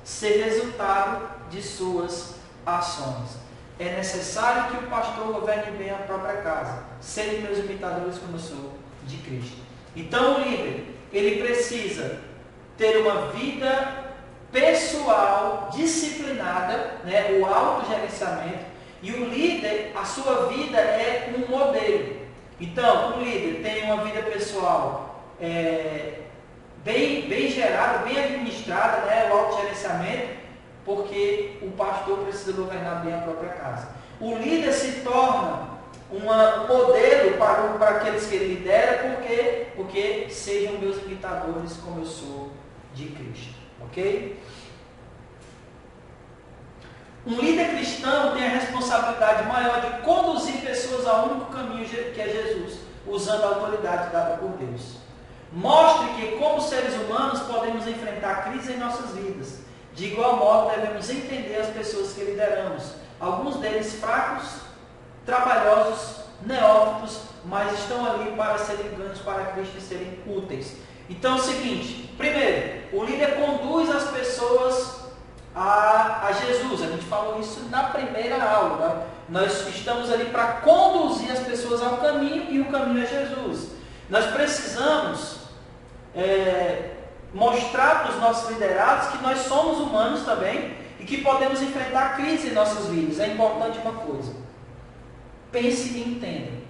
ser resultado de suas ações. É necessário que o pastor governe bem a própria casa, sendo meus imitadores como eu sou de Cristo. Então o líder, ele precisa ter uma vida pessoal disciplinada, né, o autogerenciamento, e o líder, a sua vida é um modelo. Então, o líder tem uma vida pessoal bem gerada, bem administrada, né, o autogerenciamento, porque o pastor precisa governar bem a própria casa. O líder se torna um modelo para aqueles que ele lidera, porque sejam meus imitadores como eu sou de Cristo. Ok? Um líder cristão tem a responsabilidade maior de conduzir pessoas ao único caminho que é Jesus, usando a autoridade dada por Deus. Mostre que, como seres humanos, podemos enfrentar crises em nossas vidas. De igual modo, devemos entender as pessoas que lideramos. Alguns deles fracos, trabalhosos, neófitos, mas estão ali para serem ganhos para Cristo e serem úteis. Então é o seguinte, primeiro, o líder conduz as pessoas a Jesus. A gente falou isso na primeira aula, né? Nós estamos ali para conduzir as pessoas ao caminho, e o caminho é Jesus. Nós precisamos mostrar para os nossos liderados que nós somos humanos também e que podemos enfrentar crise em nossas vidas. É importante uma coisa: pense e entenda.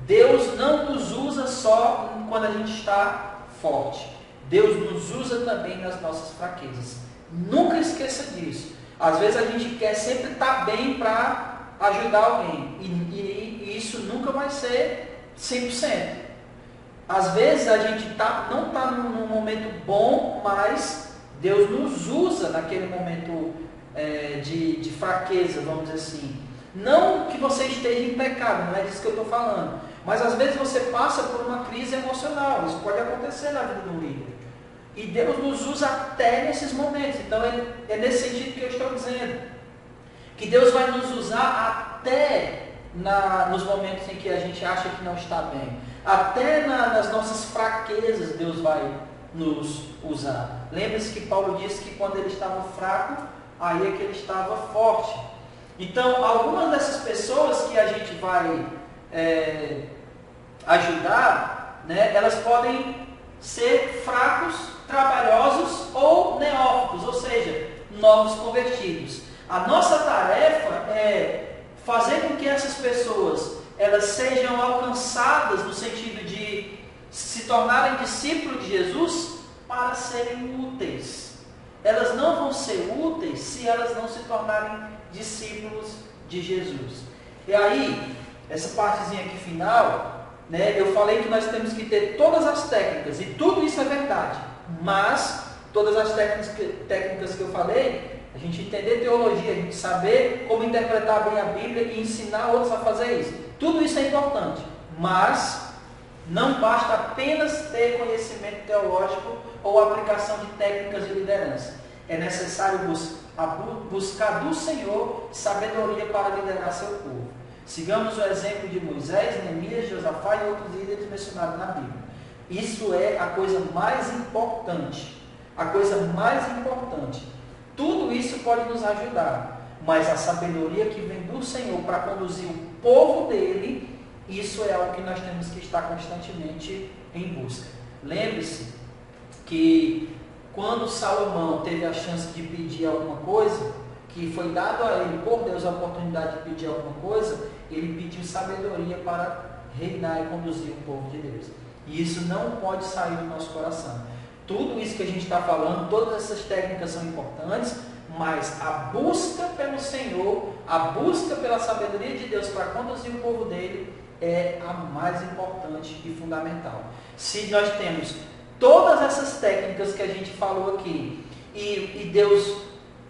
Deus não nos usa só quando a gente está forte. Deus nos usa também nas nossas fraquezas. Nunca esqueça disso. Às vezes a gente quer sempre estar bem para ajudar alguém. E isso nunca vai ser 100%. Às vezes a gente não está num momento bom, mas Deus nos usa naquele momento de fraqueza, vamos dizer assim. Não que você esteja em pecado, não é disso que eu estou falando. Mas às vezes você passa por uma crise emocional. Isso pode acontecer na vida do líder. E Deus nos usa até nesses momentos. Então é nesse sentido que eu estou dizendo. Que Deus vai nos usar até nos momentos em que a gente acha que não está bem. Até nas nossas fraquezas Deus vai nos usar. Lembre-se que Paulo disse que quando ele estava fraco, aí é que ele estava forte. Então, algumas dessas pessoas que a gente vai ajudar, né, elas podem ser fracos, trabalhosos ou neófitos, ou seja, novos convertidos. A nossa tarefa é fazer com que essas pessoas elas sejam alcançadas no sentido de se tornarem discípulos de Jesus para serem úteis. Elas não vão ser úteis se elas não se tornarem discípulos de Jesus. E aí, essa partezinha aqui final, né, eu falei que nós temos que ter todas as técnicas, e tudo isso é verdade, mas todas as técnicas que eu falei, A gente entender teologia, a gente saber como interpretar bem a Bíblia e ensinar outros a fazer isso. Tudo isso é importante, mas não basta apenas ter conhecimento teológico ou aplicação de técnicas de liderança. É necessário buscar do Senhor sabedoria para liderar seu povo. Sigamos o exemplo de Moisés, Neemias, Josafá e outros líderes mencionados na Bíblia. Isso é a coisa mais importante. A coisa mais importante. Tudo isso pode nos ajudar, mas a sabedoria que vem do Senhor para conduzir o povo dele, isso é algo que nós temos que estar constantemente em busca. Lembre-se que quando Salomão teve a chance de pedir alguma coisa, que foi dado a ele por Deus a oportunidade de pedir alguma coisa, ele pediu sabedoria para reinar e conduzir o povo de Deus. E isso não pode sair do nosso coração. Tudo isso que a gente está falando, todas essas técnicas são importantes, mas a busca pelo Senhor, a busca pela sabedoria de Deus para conduzir o povo dele é a mais importante e fundamental. Se nós temos todas essas técnicas que a gente falou aqui e Deus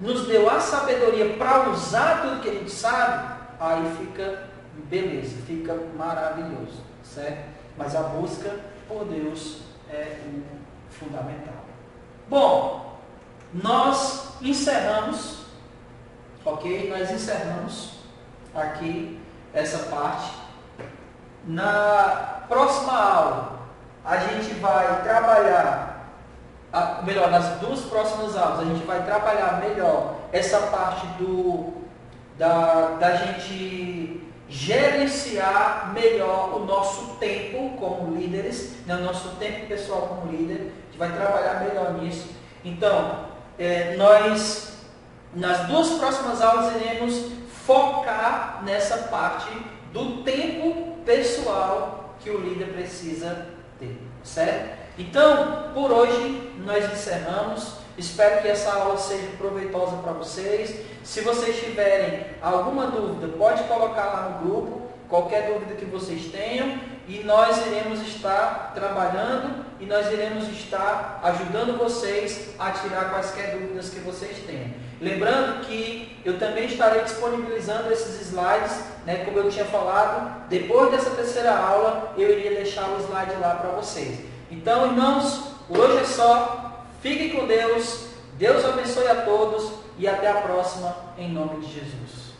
nos deu a sabedoria para usar tudo que a gente sabe, aí fica beleza, fica maravilhoso, certo? Mas a busca por Deus é fundamental. Bom, nós encerramos, ok? Nós encerramos aqui essa parte. Na próxima aula, a gente vai trabalhar, melhor, nas duas próximas aulas, a gente vai trabalhar melhor essa parte da gente gerenciar melhor o nosso tempo como líderes, né? O nosso tempo pessoal como líder, a gente vai trabalhar melhor nisso. Então, nós, nas duas próximas aulas, iremos focar nessa parte do tempo pessoal que o líder precisa ter, certo? Então, por hoje, nós encerramos. Espero que essa aula seja proveitosa para vocês. Se vocês tiverem alguma dúvida, pode colocar lá no grupo, qualquer dúvida que vocês tenham, e nós iremos estar trabalhando e nós iremos estar ajudando vocês a tirar quaisquer dúvidas que vocês tenham. Lembrando que eu também estarei disponibilizando esses slides, né, como eu tinha falado, depois dessa terceira aula, eu iria deixar o slide lá para vocês. Então, irmãos, por hoje é só. Fiquem com Deus. Deus abençoe a todos e até a próxima, em nome de Jesus.